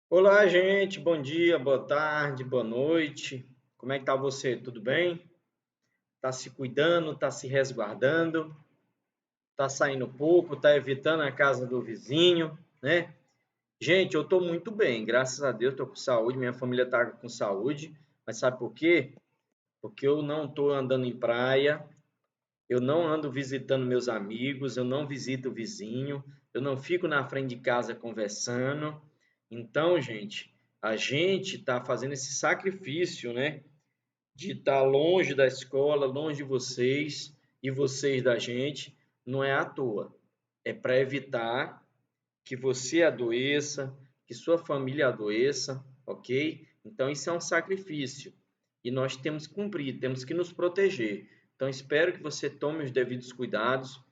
Olá, gente. Bom dia, boa tarde, boa noite. Como é que tá você? Tudo bem? Tá se cuidando, tá se resguardando, tá saindo pouco, tá evitando a casa do vizinho, né? Gente, eu tô muito bem, graças a Deus, tô com saúde, minha família tá com saúde, mas sabe por quê? Porque eu não tô andando em praia, eu não ando visitando meus amigos, eu não visito o vizinho, eu não fico na frente de casa conversando. Então, gente, a gente está fazendo esse sacrifício, né? De estar longe da escola, longe de vocês e vocês da gente, não é à toa. É para evitar que você adoeça, que sua família adoeça, ok? Então, isso é um sacrifício e nós temos que cumprir, temos que nos proteger. Então, espero que você tome os devidos cuidados,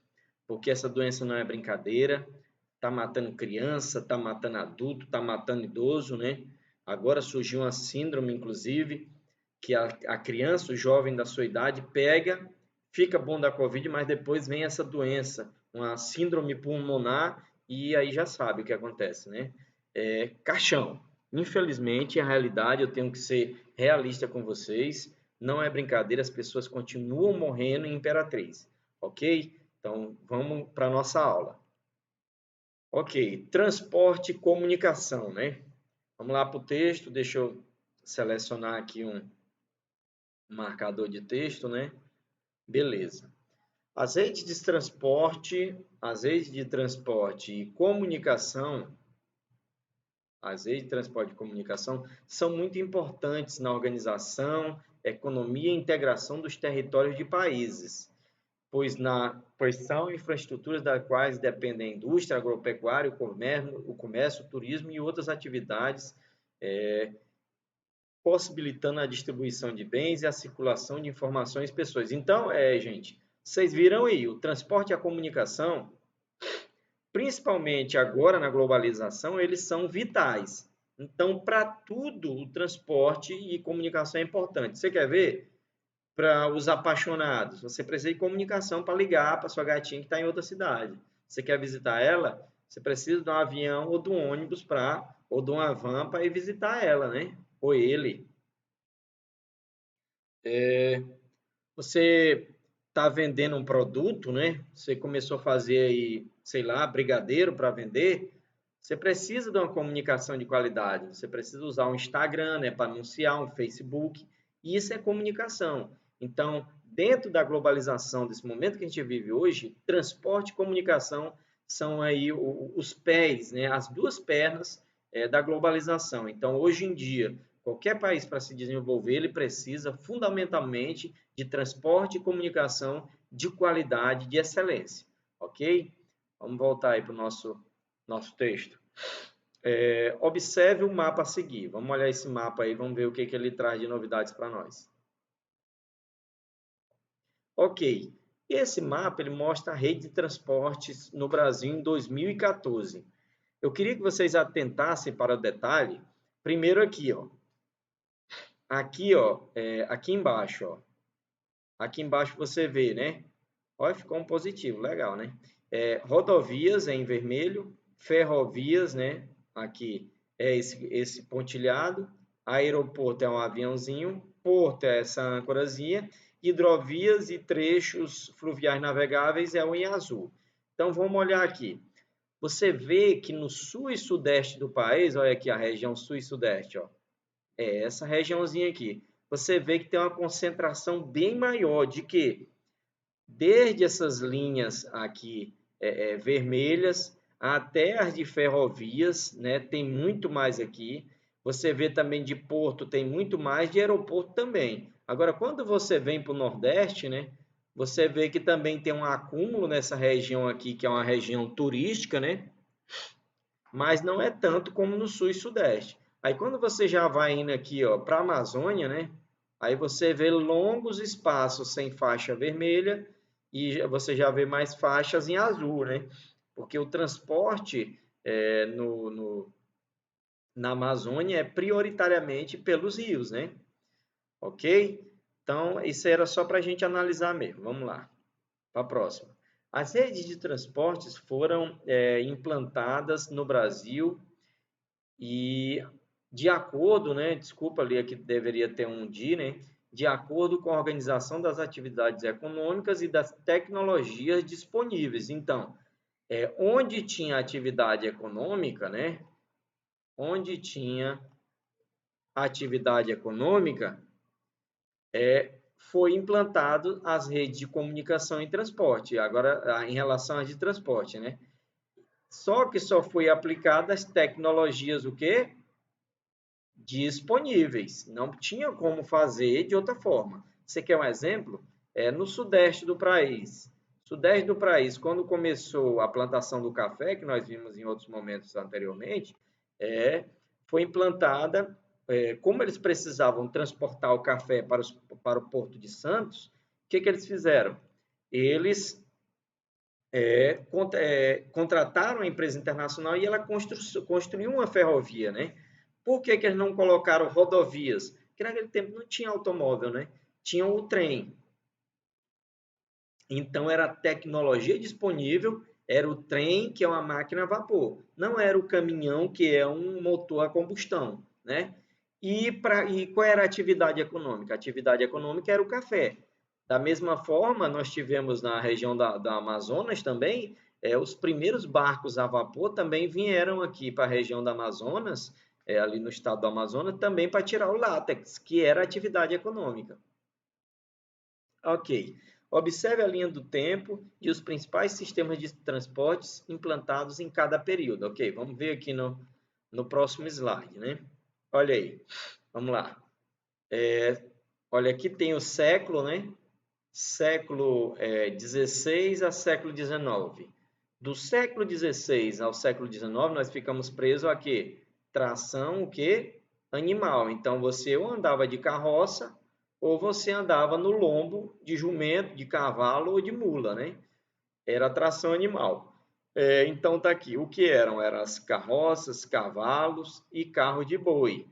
porque essa doença não é brincadeira, está matando criança, está matando adulto, está matando idoso, né? Agora surgiu uma síndrome, inclusive, que a criança, o jovem da sua idade, pega, fica bom da Covid, mas depois vem essa doença, uma síndrome pulmonar, e aí já sabe o que acontece, né? É caixão. Infelizmente, a realidade, eu tenho que ser realista com vocês, não é brincadeira, as pessoas continuam morrendo em Imperatriz, ok? Então, vamos para a nossa aula. Ok, transporte e comunicação, né? Vamos lá para o texto, deixa eu selecionar aqui um marcador de texto, né? Beleza. As redes de transporte e comunicação, as redes de transporte e comunicação são muito importantes na organização, economia e integração dos territórios de países, pois são infraestruturas das quais dependem a indústria agropecuária, o comércio, o turismo e outras atividades, possibilitando a distribuição de bens e a circulação de informações e pessoas. Então, gente, vocês viram aí, o transporte e a comunicação, principalmente agora na globalização, eles são vitais. Então, para tudo, o transporte e comunicação é importante. Você quer ver? Para os apaixonados, você precisa de comunicação para ligar para sua gatinha que está em outra cidade. Você quer visitar ela? Você precisa de um avião ou de um ônibus ou de uma van para ir visitar ela, né? Ou ele. Você está vendendo um produto, né? Você começou a fazer aí, sei lá, brigadeiro para vender. Você precisa de uma comunicação de qualidade. Você precisa usar um Instagram, né, para anunciar, um Facebook. E isso é comunicação. Então, dentro da globalização desse momento que a gente vive hoje, transporte e comunicação são aí os pés, né, as duas pernas da globalização. Então, hoje em dia, qualquer país para se desenvolver, ele precisa fundamentalmente de transporte e comunicação de qualidade, de excelência, ok? Vamos voltar aí para o nosso texto. Observe o mapa a seguir. Vamos olhar esse mapa aí, vamos ver o que ele traz de novidades para nós. Ok, esse mapa ele mostra a rede de transportes no Brasil em 2014. Eu queria que vocês atentassem para o detalhe. Primeiro aqui embaixo, ó. Aqui embaixo você vê, né? Olha, ficou um positivo, legal, né? Rodovias é em vermelho, ferrovias, né? Aqui é esse pontilhado, aeroporto é um aviãozinho, porto é essa âncorazinha, hidrovias e trechos fluviais navegáveis é o em azul. Então vamos olhar aqui. Você vê que no sul e sudeste do país, olha aqui a região sul e sudeste, ó, é essa regiãozinha aqui. Você vê que tem uma concentração bem maior de que desde essas linhas aqui vermelhas até as de ferrovias, né? Tem muito mais aqui. Você vê também de porto, tem muito mais, de aeroporto também. Agora, quando você vem para o Nordeste, né? Você vê que também tem um acúmulo nessa região aqui, que é uma região turística, né? Mas não é tanto como no Sul e Sudeste. Aí quando você já vai indo aqui, ó, para a Amazônia, né? Aí você vê longos espaços sem faixa vermelha e você já vê mais faixas em azul, né? Porque o transporte na Amazônia é prioritariamente pelos rios, né? Ok? Então, isso era só para a gente analisar mesmo. Vamos lá, para a próxima. As redes de transportes foram implantadas no Brasil E de acordo, né, desculpa ali, aqui deveria ter um de, né, de acordo com a organização das atividades econômicas e das tecnologias disponíveis. Então, onde tinha atividade econômica, né, onde tinha atividade econômica, foi implantado as redes de comunicação e transporte. Agora, em relação às de transporte, né? Só que só foi aplicada as tecnologias o quê? Disponíveis. Não tinha como fazer de outra forma. Você quer um exemplo? No sudeste do país. Sudeste do país, quando começou a plantação do café, que nós vimos em outros momentos anteriormente, foi implantada, como eles precisavam transportar o café para o Porto de Santos, o que eles fizeram? Eles contrataram a empresa internacional e ela construiu uma ferrovia, né? Por que eles não colocaram rodovias? Porque naquele tempo não tinha automóvel, né? Tinha o trem. Então era a tecnologia disponível, era o trem, que é uma máquina a vapor, não era o caminhão, que é um motor a combustão, né? E qual era a atividade econômica? A atividade econômica era o café. Da mesma forma, nós tivemos na região da Amazonas também, os primeiros barcos a vapor também vieram aqui para a região da Amazonas, ali no estado do Amazonas, também para tirar o látex, que era a atividade econômica. Ok. Observe a linha do tempo e os principais sistemas de transportes implantados em cada período. Ok, vamos ver aqui no próximo slide, né? Olha aí, vamos lá. Olha, aqui tem o século, né? Século 16 a século 19. Do século 16 ao século 19, nós ficamos presos a quê? Tração, o quê? Animal. Então, você ou andava de carroça, ou você andava no lombo de jumento, de cavalo ou de mula, né? Era tração animal. Então, tá aqui. O que eram? Eram as carroças, cavalos e carro de boi.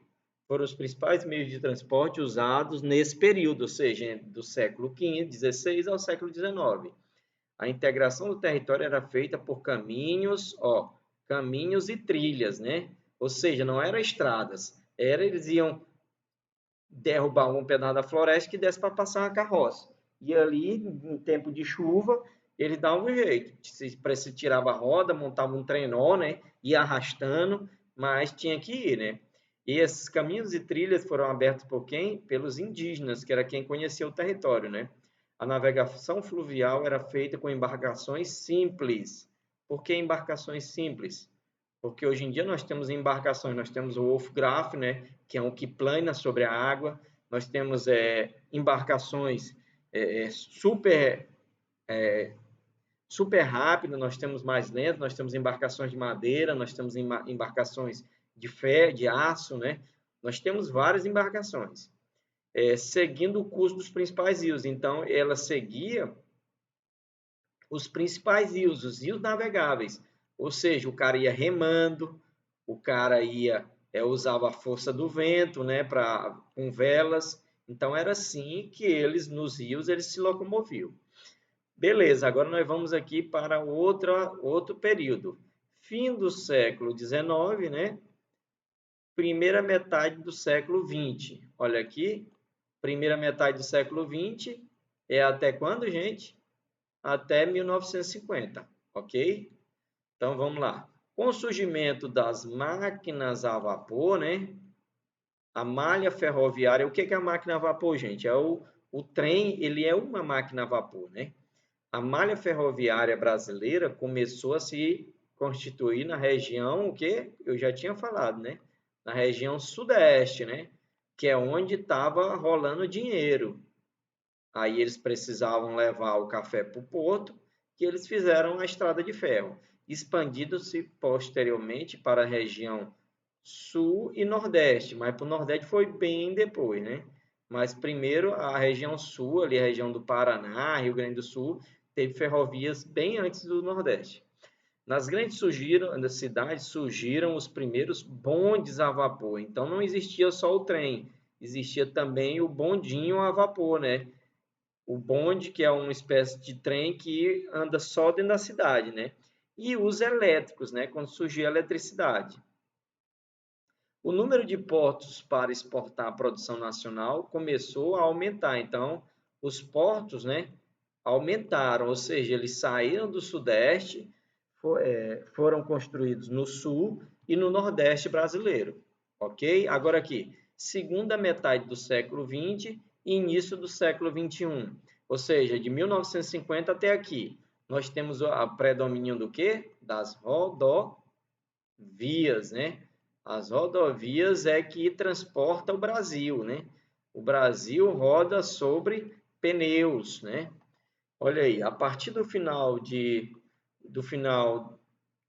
Foram os principais meios de transporte usados nesse período, ou seja, do século XV, XVI ao século XIX. A integração do território era feita por caminhos, caminhos e trilhas, né? Ou seja, não eram estradas, eles iam derrubar um pedaço da floresta que desse para passar uma carroça. E ali, em tempo de chuva, eles davam um jeito. Se tirava a roda, montava um trenó, né? Ia arrastando, mas tinha que ir, né? E esses caminhos e trilhas foram abertos por quem? Pelos indígenas, que era quem conhecia o território, né? A navegação fluvial era feita com embarcações simples. Por que embarcações simples? Porque hoje em dia nós temos embarcações, nós temos o Wolfgraf, né, que é um que plana sobre a água, nós temos embarcações super super rápidas, nós temos mais lentas, nós temos embarcações de madeira, nós temos embarcações de ferro, de aço, né? Nós temos várias embarcações, seguindo o curso dos principais rios. Então, ela seguia os principais rios, os rios navegáveis. Ou seja, o cara ia remando, o cara usava a força do vento, né, com velas. Então era assim que eles nos rios eles se locomoviam. Beleza, agora nós vamos aqui para outro período. Fim do século XIX, né? Primeira metade do século XX. Olha aqui, primeira metade do século XX é até quando, gente? Até 1950, ok? Então vamos lá. Com o surgimento das máquinas a vapor, né? A malha ferroviária, o que é a máquina a vapor, gente? O trem, ele é uma máquina a vapor, né? A malha ferroviária brasileira começou a se constituir na região, o que eu já tinha falado, né? Na região sudeste, né? Que é onde estava rolando dinheiro. Aí eles precisavam levar o café para o porto, que eles fizeram a estrada de ferro, expandindo-se posteriormente para a região sul e nordeste, mas para o nordeste foi bem depois, né? Mas primeiro a região sul, ali a região do Paraná, Rio Grande do Sul, teve ferrovias bem antes do nordeste. Nas grandes cidades surgiram os primeiros bondes a vapor. Então não existia só o trem, existia também o bondinho a vapor, né? O bonde, que é uma espécie de trem que anda só dentro da cidade, né? E os elétricos, né? Quando surgiu a eletricidade. o número de portos para exportar a produção nacional começou a aumentar. Então, os portos, né, aumentaram, ou seja, eles saíram do Sudeste, foram construídos no Sul e no Nordeste brasileiro, ok? Agora aqui, segunda metade do século XX e início do século XXI, ou seja, de 1950 até aqui, nós temos a predomínio do quê? Das rodovias, né? As rodovias é que transporta o Brasil, né? O Brasil roda sobre pneus, né? Olha aí, a partir do final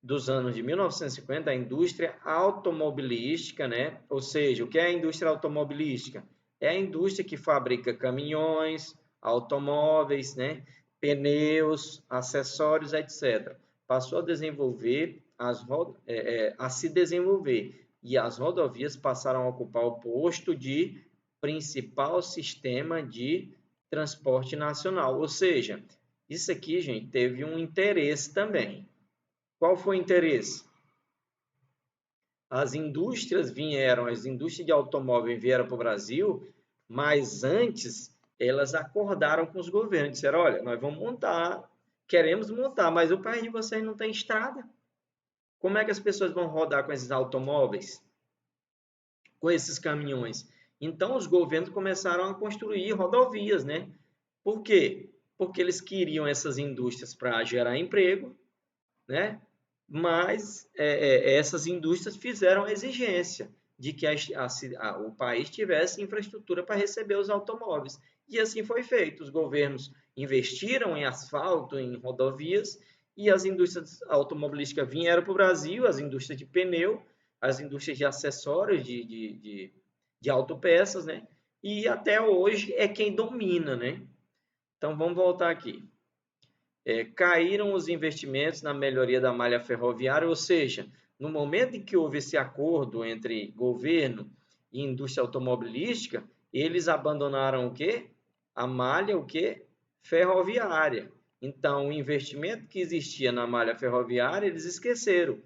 dos anos de 1950, a indústria automobilística, né? Ou seja, o que é a indústria automobilística? É a indústria que fabrica caminhões, automóveis, né? Pneus, acessórios, etc. Passou a desenvolver, a se desenvolver, e as rodovias passaram a ocupar o posto de principal sistema de transporte nacional. Ou seja, isso aqui, gente, teve um interesse também. Qual foi o interesse? As indústrias de automóvel vieram para o Brasil, mas antes elas acordaram com os governos, disseram, olha, nós vamos montar, queremos montar, mas o país de vocês não tem estrada. Como é que as pessoas vão rodar com esses automóveis? Com esses caminhões? Então, os governos começaram a construir rodovias, né? Por quê? Porque eles queriam essas indústrias para gerar emprego, né? Mas essas indústrias fizeram a exigência de que o país tivesse infraestrutura para receber os automóveis. E assim foi feito. Os governos investiram em asfalto, em rodovias, e as indústrias automobilísticas vieram para o Brasil, as indústrias de pneu, as indústrias de acessórios, de autopeças, né? E até hoje é quem domina, né? Então vamos voltar aqui. Caíram os investimentos na melhoria da malha ferroviária, ou seja, no momento em que houve esse acordo entre governo e indústria automobilística, eles abandonaram o quê? A malha, o quê? Ferroviária. Então, o investimento que existia na malha ferroviária, eles esqueceram.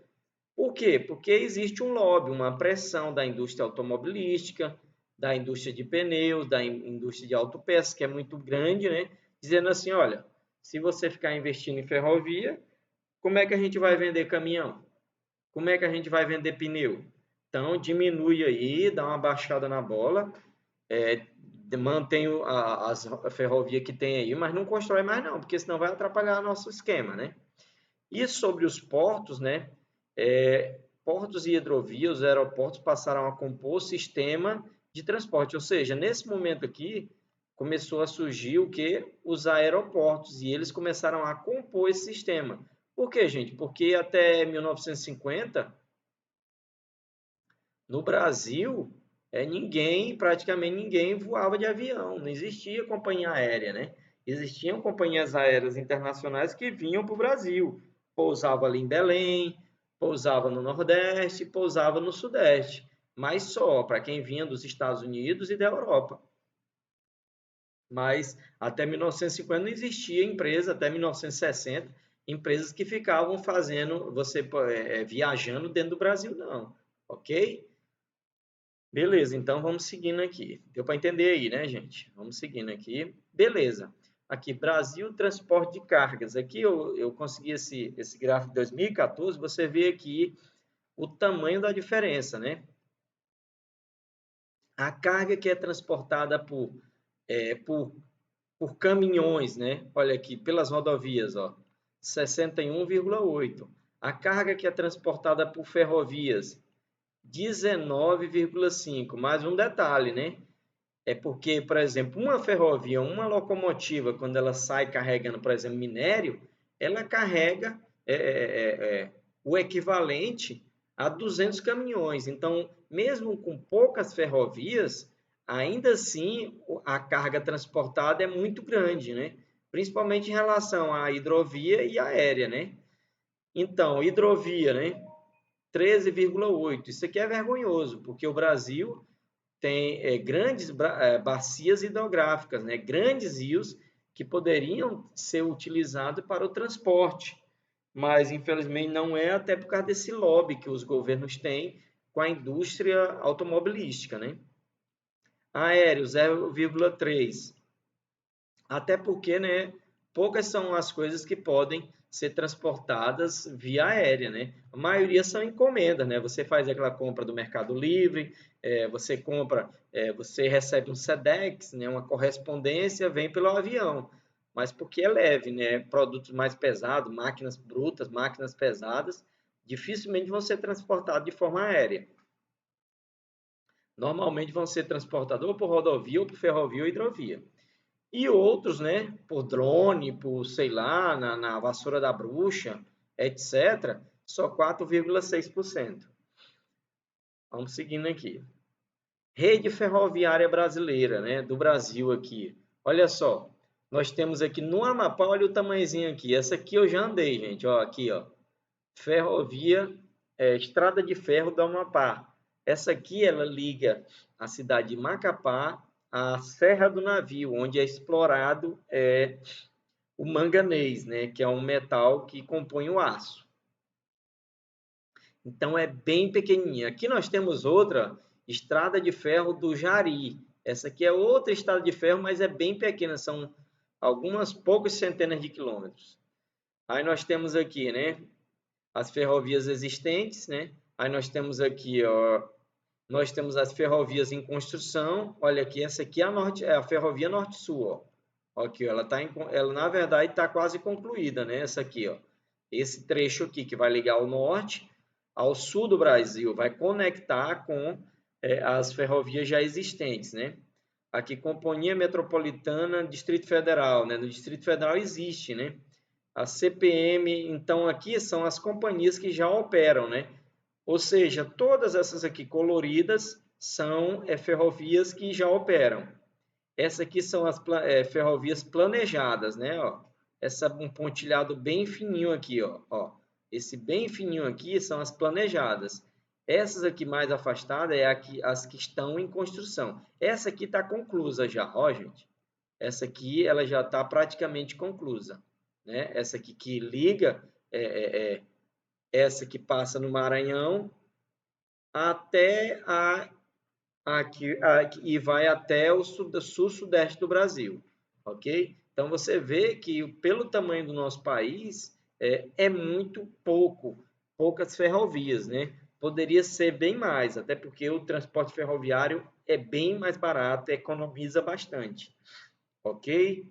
Por quê? Porque existe um lobby, uma pressão da indústria automobilística, da indústria de pneus, da indústria de autopeças, que é muito grande, né? Dizendo assim, olha, se você ficar investindo em ferrovia, como é que a gente vai vender caminhão? Como é que a gente vai vender pneu? Então, diminui aí, dá uma baixada na bola, mantém a ferrovia que tem aí, mas não constrói mais não, porque senão vai atrapalhar nosso esquema, né? E sobre os portos, né? Portos e hidrovias, os aeroportos passaram a compor o sistema de transporte, ou seja, nesse momento aqui, começou a surgir o que? Os aeroportos, e eles começaram a compor esse sistema. Por quê, gente? Porque até 1950, no Brasil, praticamente ninguém voava de avião, não existia companhia aérea, né? Existiam companhias aéreas internacionais que vinham para o Brasil, pousavam ali em Belém, pousava no Nordeste, pousava no Sudeste, mas só para quem vinha dos Estados Unidos e da Europa. Mas até 1950 não existia empresa, até 1960, empresas que ficavam fazendo, viajando dentro do Brasil, não, ok? Beleza, então vamos seguindo aqui. Deu para entender aí, né, gente? Vamos seguindo aqui. Beleza. Aqui, Brasil Transporte de Cargas. Aqui eu consegui esse gráfico de 2014, você vê aqui o tamanho da diferença, né? A carga que é transportada por caminhões, né? Olha aqui, pelas rodovias, ó, 61,8. A carga que é transportada por ferrovias, 19,5. Mais um detalhe, né? É porque, por exemplo, uma ferrovia, uma locomotiva, quando ela sai carregando, por exemplo, minério, ela carrega o equivalente a 200 caminhões. Então, mesmo com poucas ferrovias, ainda assim a carga transportada é muito grande, né? Principalmente em relação à hidrovia e aérea, né? Então, hidrovia, né? 13,8. Isso aqui é vergonhoso, porque o Brasil tem grandes bacias hidrográficas, né? Grandes rios que poderiam ser utilizados para o transporte, mas infelizmente não é, até por causa desse lobby que os governos têm com a indústria automobilística, né? Aéreo, 0,3. Até porque, né, poucas são as coisas que podem ser transportadas via aérea, né? A maioria são encomendas, né? Você faz aquela compra do Mercado Livre, você compra, você recebe um SEDEX, né? Uma correspondência, vem pelo avião. Mas porque é leve, né? Produtos mais pesados, máquinas brutas, máquinas pesadas, dificilmente vão ser transportados de forma aérea. Normalmente vão ser transportados ou por rodovia, ou por ferrovia ou hidrovia. E outros, né, por drone, por, sei lá, na vassoura da bruxa, etc., só 4,6%. Vamos seguindo aqui. Rede ferroviária brasileira, né, do Brasil aqui. Olha só, nós temos aqui no Amapá, olha o tamanhozinho aqui. Essa aqui eu já andei, gente, ó, aqui, ó. Ferrovia, Estrada de Ferro do Amapá. Essa aqui, ela liga a cidade de Macapá à Serra do Navio, onde é explorado o manganês, né, que é um metal que compõe o aço. Então, é bem pequenininha. Aqui nós temos outra, Estrada de Ferro do Jari. Essa aqui é outra estrada de ferro, mas é bem pequena, são algumas poucas centenas de quilômetros. Aí nós temos aqui, né, as ferrovias existentes, né? Aí nós temos aqui, ó, nós temos as ferrovias em construção. Olha aqui, essa aqui é a ferrovia Norte-Sul, ó. Aqui, ó, ela na verdade está quase concluída, né? Essa aqui, ó. Esse trecho aqui que vai ligar o norte ao sul do Brasil, vai conectar com as ferrovias já existentes, né? Aqui, Companhia Metropolitana, Distrito Federal, né? No Distrito Federal existe, né? A CPM, então aqui são as companhias que já operam, né? Ou seja, todas essas aqui coloridas são ferrovias que já operam. Essa aqui são as ferrovias planejadas, né? Ó, um pontilhado bem fininho aqui, ó. Esse bem fininho aqui são as planejadas. Essas aqui mais afastadas as que estão em construção. Essa aqui está conclusa já, ó, gente. Essa aqui ela já está praticamente conclusa, né? Essa aqui que liga, essa que passa no Maranhão até e vai até o sul-sudeste do Brasil, ok? Então você vê que pelo tamanho do nosso país é muito poucas ferrovias, né? Poderia ser bem mais, até porque o transporte ferroviário é bem mais barato, economiza bastante, ok?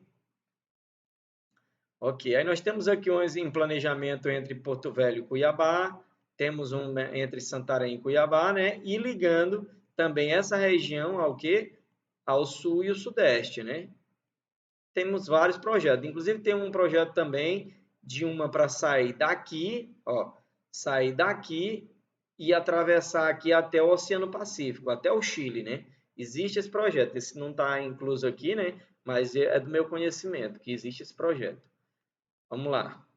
Ok, aí nós temos aqui uns em planejamento entre Porto Velho e Cuiabá, temos um entre Santarém e Cuiabá, né? E ligando também essa região ao quê? Ao sul e o sudeste, né? Temos vários projetos, inclusive tem um projeto também de uma para sair daqui, ó, sair daqui e atravessar aqui até o Oceano Pacífico, até o Chile, né? Existe esse projeto, esse não está incluso aqui, né? Mas é do meu conhecimento que existe esse projeto. Vamos lá.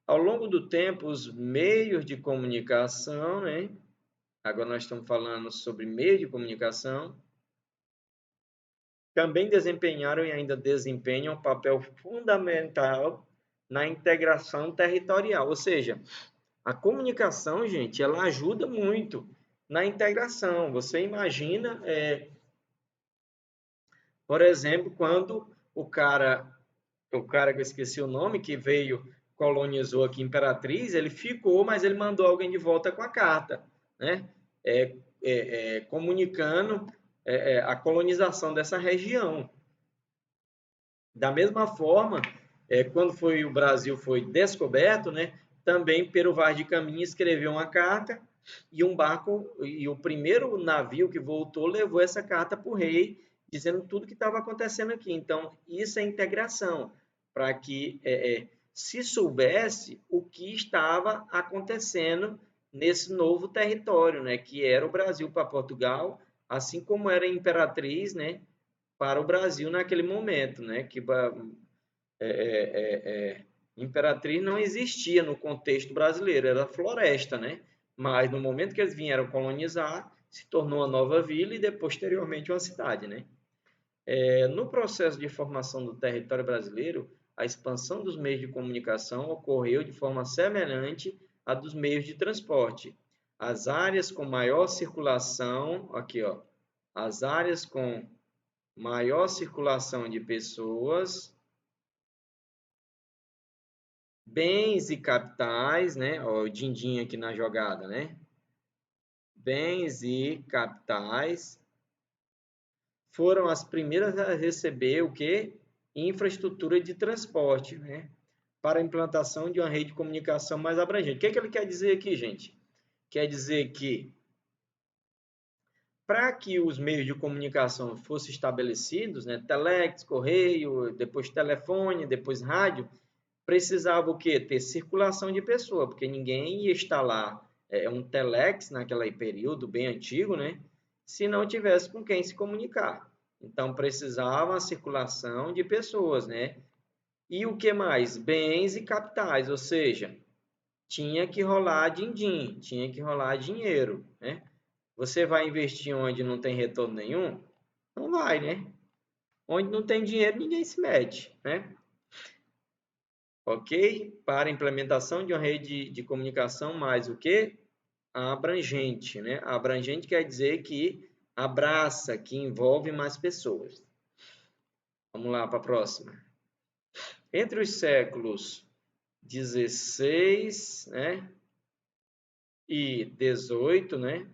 Ao longo do tempo, os meios de comunicação, né? Agora nós estamos falando sobre meios de comunicação, também desempenharam e ainda desempenham um papel fundamental na integração territorial. Ou seja, a comunicação, gente, ela ajuda muito na integração. Você imagina, por exemplo, quando o cara que eu esqueci o nome, que veio, colonizou aqui Imperatriz, ele ficou, mas ele mandou alguém de volta com a carta, né? Comunicando a colonização dessa região. Da mesma forma, quando o Brasil foi descoberto, né? Também Pero Vaz de Caminha escreveu uma carta e um barco, e o primeiro navio que voltou levou essa carta para o rei, dizendo tudo que estava acontecendo aqui. Então, isso é integração, para que se soubesse o que estava acontecendo nesse novo território, né, que era o Brasil para Portugal, assim como era a Imperatriz, né, para o Brasil naquele momento, né, que Imperatriz não existia no contexto brasileiro, era floresta, né? Mas no momento que eles vieram colonizar, se tornou uma nova vila e depois, posteriormente uma cidade, né? No processo de formação do território brasileiro, a expansão dos meios de comunicação ocorreu de forma semelhante à dos meios de transporte. As áreas com maior circulação, aqui, ó, as áreas com maior circulação de pessoas, bens e capitais, né? Ó, o din-din aqui na jogada, né? Bens e capitais foram as primeiras a receber o quê? Infraestrutura de transporte, né? Para a implantação de uma rede de comunicação mais abrangente. O que é que ele quer dizer aqui, gente? Quer dizer que para que os meios de comunicação fossem estabelecidos, né, telex, correio, depois telefone, depois rádio, precisava o quê? Ter circulação de pessoa, porque ninguém ia instalar um telex naquele período bem antigo, né, se não tivesse com quem se comunicar. Então, precisava a circulação de pessoas, né? E o que mais? Bens e capitais, ou seja, tinha que rolar din-din, tinha que rolar dinheiro, né? Você vai investir onde não tem retorno nenhum? Não vai, né? Onde não tem dinheiro, ninguém se mete, né? Ok? Para a implementação de uma rede de comunicação mais o quê? Abrangente, né? Abrangente quer dizer que abraça, que envolve mais pessoas. Vamos lá para a próxima. Entre os séculos 16, né, e 18, né?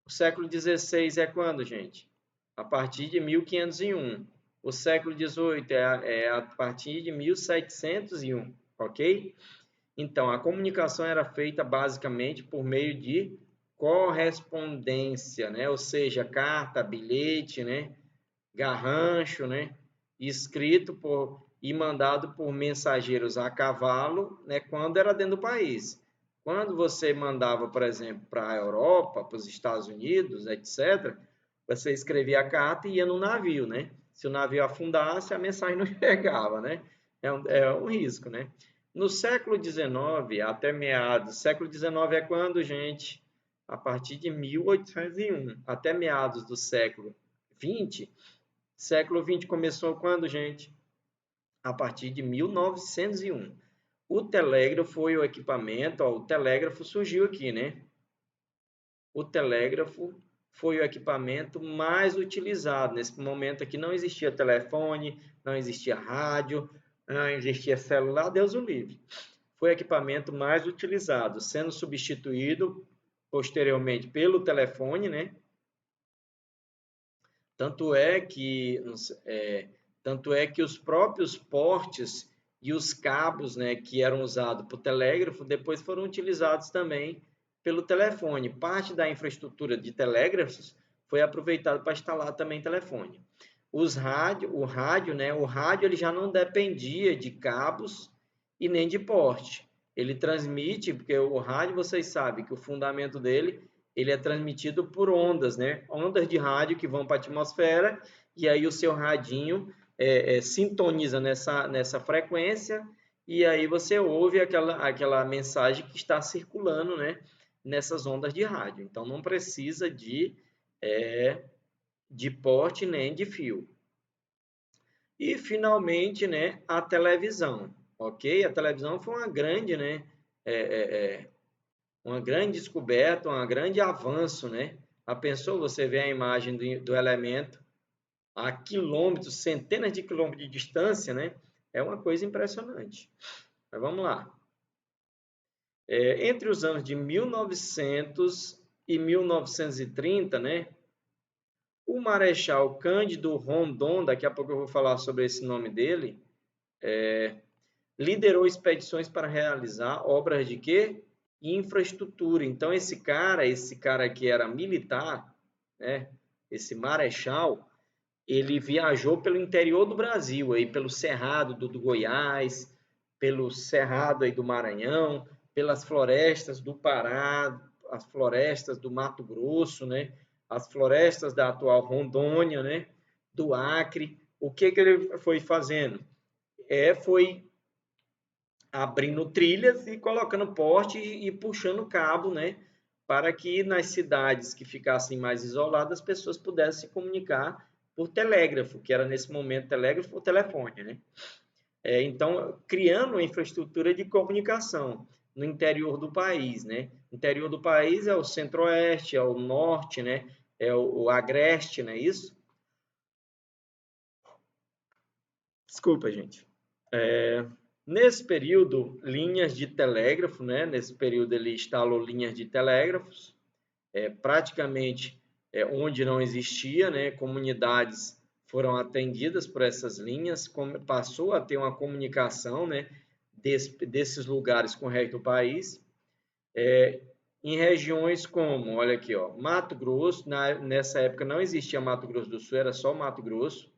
O século 16 é quando, gente? A partir de 1501. O século 18 é a partir de 1701, ok? Então, a comunicação era feita basicamente por meio de correspondência, né? Ou seja, carta, bilhete, né? Garrancho, né? Escrito e mandado por mensageiros a cavalo, né? Quando era dentro do país. Quando você mandava, por exemplo, para a Europa, para os Estados Unidos, etc., você escrevia a carta e ia no navio, né? Se o navio afundasse, a mensagem não chegava, né? É um risco, né? No século XIX, até meados, século XIX é quando, gente? A partir de 1801, até meados do século XX. Século XX começou quando, gente? A partir de 1901. O telégrafo foi o equipamento, ó, o telégrafo surgiu aqui, né? O telégrafo foi o equipamento mais utilizado. Nesse momento aqui não existia telefone, não existia rádio, não existia celular, Deus o livre. Foi o equipamento mais utilizado, sendo substituído posteriormente pelo telefone, né? Tanto é que os próprios portes e os cabos, né, que eram usados para o telégrafo, depois foram utilizados também pelo telefone. Parte da infraestrutura de telégrafos foi aproveitada para instalar também telefone. O rádio ele já não dependia de cabos e nem de porte. Ele transmite, porque o rádio, vocês sabem que o fundamento dele ele é transmitido por ondas, né? Ondas de rádio que vão para a atmosfera e aí o seu radinho sintoniza nessa frequência e aí você ouve aquela mensagem que está circulando, né? Nessas ondas de rádio. Então não precisa de porte nem de fio. E finalmente, né? A televisão, ok? A televisão foi uma grande, né? Uma grande descoberta, um grande avanço, né? A pensou, você vê a imagem do elemento a quilômetros, centenas de quilômetros de distância, né? É uma coisa impressionante. Mas vamos lá. Entre os anos de 1900 e 1930, né? O Marechal Cândido Rondon, daqui a pouco eu vou falar sobre esse nome dele, liderou expedições para realizar obras de quê? Infraestrutura. Então, esse cara que era militar, né? Esse marechal, ele viajou pelo interior do Brasil, aí, pelo Cerrado do Goiás, pelo Cerrado aí do Maranhão, pelas florestas do Pará, as florestas do Mato Grosso, né? As florestas da atual Rondônia, né? Do Acre. O que ele foi fazendo? Foi abrindo trilhas e colocando porte e puxando cabo, né? Para que nas cidades que ficassem mais isoladas, as pessoas pudessem se comunicar por telégrafo, que era nesse momento telégrafo ou telefone, né? Então, criando uma infraestrutura de comunicação. no interior do país, né? O interior do país é o centro-oeste, é o norte, né? É o agreste, não é isso? Desculpa, gente. Nesse período, linhas de telégrafo, né? Nesse período ele instalou linhas de telégrafos, praticamente onde não existia, né? Comunidades foram atendidas por essas linhas, passou a ter uma comunicação, né? Desses lugares com o resto do país, em regiões como, olha aqui, ó, Mato Grosso, nessa época não existia Mato Grosso do Sul, era só Mato Grosso,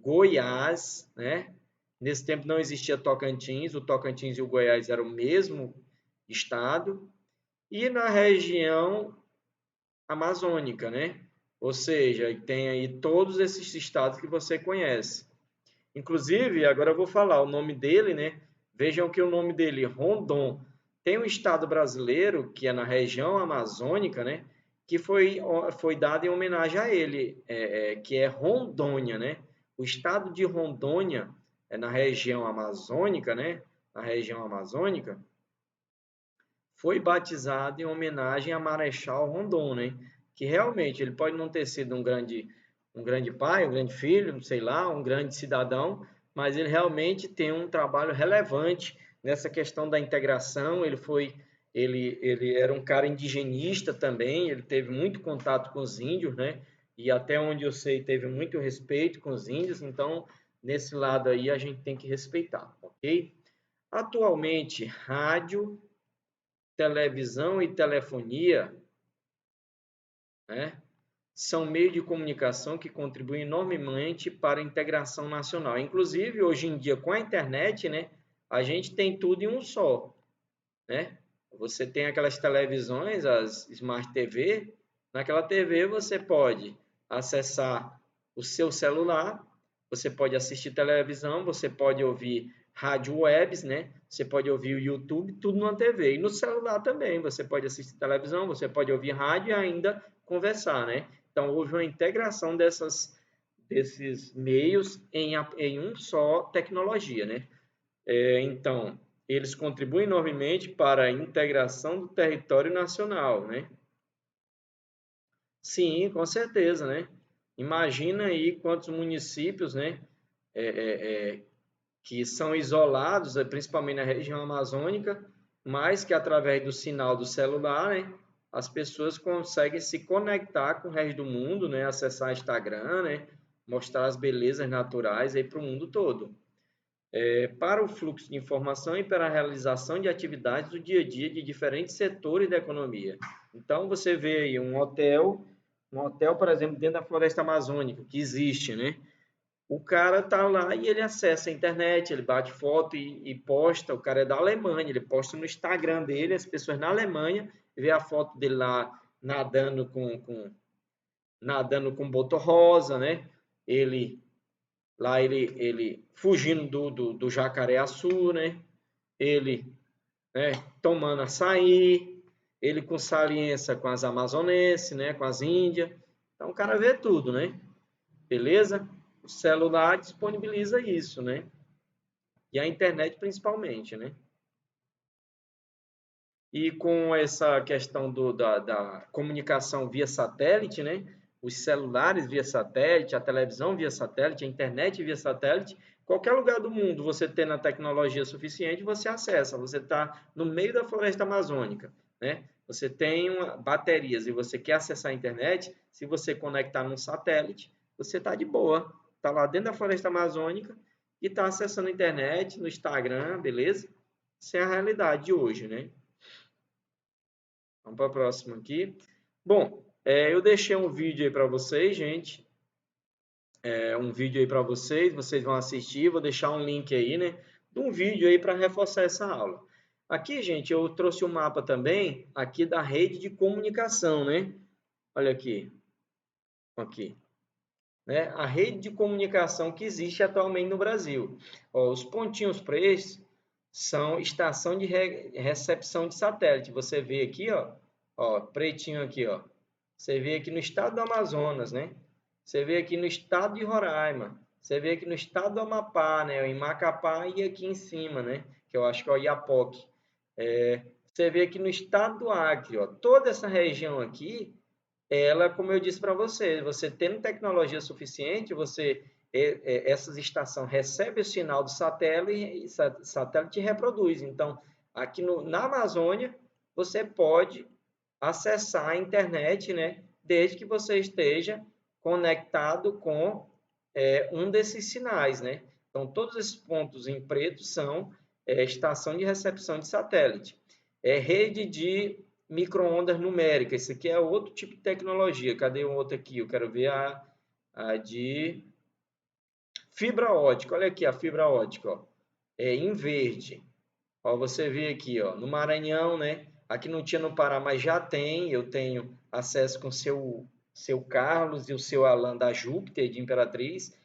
Goiás, né? Nesse tempo não existia Tocantins, o Tocantins e o Goiás eram o mesmo estado, e na região amazônica, né? Ou seja, tem aí todos esses estados que você conhece. Inclusive, agora eu vou falar o nome dele, né? Vejam que o nome dele, Rondon, tem um estado brasileiro que é na região amazônica, né? Que foi dado em homenagem a ele, que é Rondônia, né? O estado de Rondônia é na região amazônica, né? Na região amazônica, foi batizado em homenagem a Marechal Rondon, né? Que realmente ele pode não ter sido um grande pai, um grande filho, não sei lá, um grande cidadão, mas ele realmente tem um trabalho relevante nessa questão da integração. Ele era um cara indigenista também, ele teve muito contato com os índios, né? E até onde eu sei, teve muito respeito com os índios, então nesse lado aí a gente tem que respeitar, ok? Atualmente, rádio, televisão e telefonia, né, são meios de comunicação que contribuem enormemente para a integração nacional. Inclusive, hoje em dia, com a internet, né, a gente tem tudo em um só, né? Você tem aquelas televisões, as Smart TV, naquela TV você pode acessar o seu celular, você pode assistir televisão, você pode ouvir rádio webs, né? Você pode ouvir o YouTube, tudo numa TV. E no celular também, você pode assistir televisão, você pode ouvir rádio e ainda conversar, né? Então, houve uma integração desses meios em um só tecnologia, né? Então, eles contribuem enormemente para a integração do território nacional, né? Sim, com certeza, né? Imagina aí quantos municípios, né, é, é, é, que são isolados, principalmente na região amazônica, mas que através do sinal do celular, né, as pessoas conseguem se conectar com o resto do mundo, né, acessar Instagram, né, mostrar as belezas naturais aí para o mundo todo. Para o fluxo de informação e para a realização de atividades do dia a dia de diferentes setores da economia. Então, você vê aí um hotel, por exemplo, dentro da floresta amazônica, que existe, né? O cara tá lá e ele acessa a internet, ele bate foto e posta. O cara é da Alemanha, ele posta no Instagram dele, as pessoas na Alemanha vê a foto dele lá nadando com boto rosa, né? Ele lá ele fugindo do jacaré-açu, né? Ele, né, tomando açaí, ele com saliência com as amazonenses, né? Com as índias. Então o cara vê tudo, né? Beleza? O celular disponibiliza isso, né? E a internet principalmente, né? E com essa questão da comunicação via satélite, né? Os celulares via satélite, a televisão via satélite, a internet via satélite, qualquer lugar do mundo você tendo a tecnologia suficiente, você acessa. Você está no meio da floresta amazônica, né? Você tem baterias e você quer acessar a internet, se você conectar num satélite, você está de boa. Está lá dentro da floresta amazônica e está acessando a internet, no Instagram, beleza? Isso é a realidade de hoje, né? Vamos para a próxima aqui. Bom, eu deixei um vídeo aí para vocês, gente. Um vídeo aí para vocês vão assistir. Vou deixar um link aí, né? De um vídeo aí para reforçar essa aula. Aqui, gente, eu trouxe um mapa também aqui da rede de comunicação, né? Olha aqui. Aqui. Né? A rede de comunicação que existe atualmente no Brasil. Ó, os pontinhos pretos são estação de recepção de satélite. Você vê aqui, ó, pretinho aqui, ó. Você vê aqui no estado do Amazonas, né? Você vê aqui no estado de Roraima. Você vê aqui no estado do Amapá, né? Em Macapá e aqui em cima, né? Que eu acho que é o Iapoque. Você vê aqui no estado do Acre, ó, toda essa região aqui, ela, como eu disse para você tendo tecnologia suficiente, essas estações recebem o sinal do satélite e satélite reproduz. Então, aqui na Amazônia, você pode acessar a internet, né, desde que você esteja conectado com um desses sinais, né? Então, todos esses pontos em preto são estação de recepção de satélite. Rede de micro-ondas numérica. Esse aqui é outro tipo de tecnologia. Cadê um outro aqui? Eu quero ver a de fibra ótica. Olha aqui a fibra ótica, ó. Em verde. Ó, você vê aqui, ó, no Maranhão, né? Aqui não tinha no Pará, mas já tem. Eu tenho acesso com seu Carlos e o seu Alan da Júpiter de Imperatriz.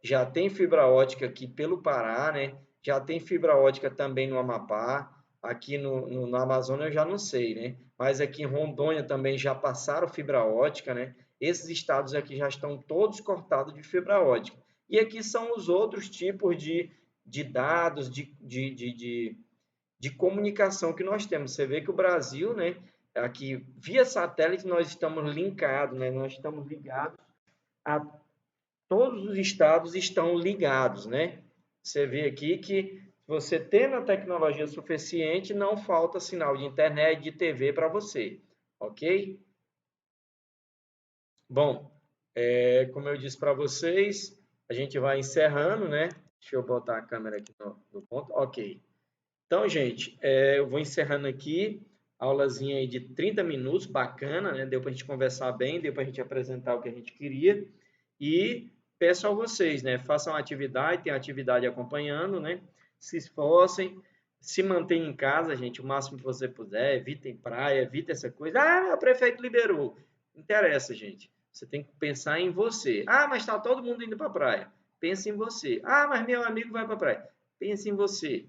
Já tem fibra ótica aqui pelo Pará, né? Já tem fibra ótica também no Amapá. Aqui no Amazonas eu já não sei, né? Mas aqui em Rondônia também já passaram fibra ótica, né? Esses estados aqui já estão todos cortados de fibra ótica. E aqui são os outros tipos de dados, de comunicação que nós temos. Você vê que o Brasil, né? Aqui, via satélite, nós estamos linkados, né? Nós estamos ligados a todos os estados estão ligados, né? Você vê aqui que você tendo a tecnologia suficiente, não falta sinal de internet, de TV para você, ok? Bom, como eu disse para vocês, a gente vai encerrando, né? Deixa eu botar a câmera aqui no ponto. Ok. Então, gente, eu vou encerrando aqui a aulazinha aí de 30 minutos, bacana, né? Deu para a gente conversar bem, deu para a gente apresentar o que a gente queria. E peço a vocês, né? Façam atividade, tem atividade acompanhando, né? Se esforcem, se mantenham em casa, gente, o máximo que você puder, evitem praia, evitem essa coisa. Ah, o prefeito liberou. Não interessa, gente. Você tem que pensar em você. Ah, mas está todo mundo indo para a praia. Pense em você. Ah, mas meu amigo vai para a praia. Pense em você.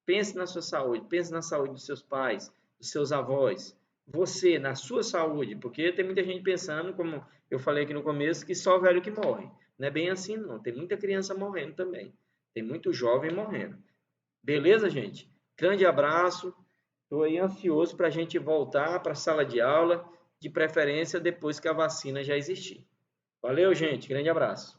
Pense na sua saúde. Pense na saúde dos seus pais, dos seus avós. Você, na sua saúde. Porque tem muita gente pensando, como eu falei aqui no começo, que só velho que morre. Não é bem assim, não. Tem muita criança morrendo também. Tem muito jovem morrendo. Beleza, gente? Grande abraço. Estou aí ansioso para a gente voltar para a sala de aula, de preferência depois que a vacina já existir. Valeu, gente. Grande abraço.